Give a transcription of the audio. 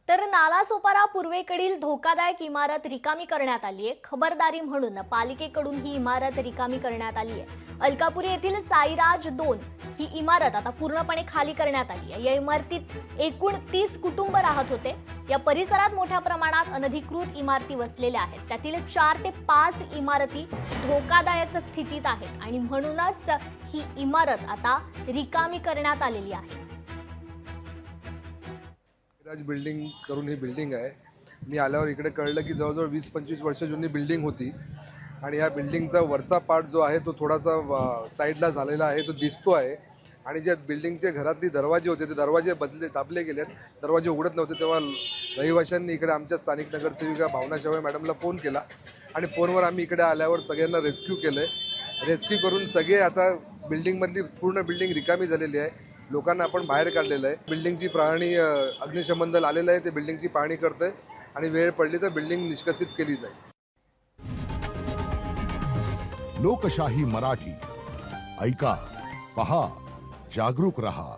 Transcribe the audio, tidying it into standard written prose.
तर नालासोपारा पूर्वेकडील धोकादायक इमारत रिकामी करण्यात आली आहे। खबरदारी म्हणून पालिकेकडून ही इमारत रिकामी करण्यात आली आहे। अलकापुरी येथील साईराज 2 ही इमारत आता पूर्णपणे खाली करण्यात आली आहे। या इमारतीत एकूण 30 कुटुंब राहत होते। या परिसरात मोठ्या प्रमाणात अनधिकृत इमारती वसलेल्या आहेत। त्यातील 4 ते 5 इमारती धोकादायक स्थितीत आहेत आणि म्हणूनच ही इमारत आता रिकामी करण्यात आलेली आहे। राज बिल्डिंग करून ही बिल्डिंग आहे। मी आल्यावर इकडे कळलं की जवळजवळ 20-25 वर्ष जुनी बिल्डिंग होती आणि या बिल्डिंगचा वरचा पार्ट जो आहे तो थोडासा साईडला झालेला आहे, तो दिसतो आहे। आणि ज्या बिल्डिंगचे घरातली दरवाजे होते ते दरवाजे दाबले गेलेत, दरवाजे उघडत नव्हते। तेव्हा रहिवाशांनी इकडे आमच्या स्थानिक नगरसेविका भावना शेवळे मॅडमला फोन केला आणि फोनवर आम्ही इकडे आल्यावर सगळ्यांना रेस्क्यू केलं। रेस्क्यू करून सगळे आता बिल्डिंगमधली पूर्ण बिल्डिंग रिकामी झालेली आहे। लोकांना आपण बाहेर काढलेलं आहे। बिल्डिंगची पाहणी अग्निशमन दल आलेलं आहे, ते बिल्डिंगची पाहणी करतंय आणि वेळ पडली तर बिल्डिंग निष्कासित केली जाईल। लोकशाही मराठी ऐका, पहा, जागरूक रहा।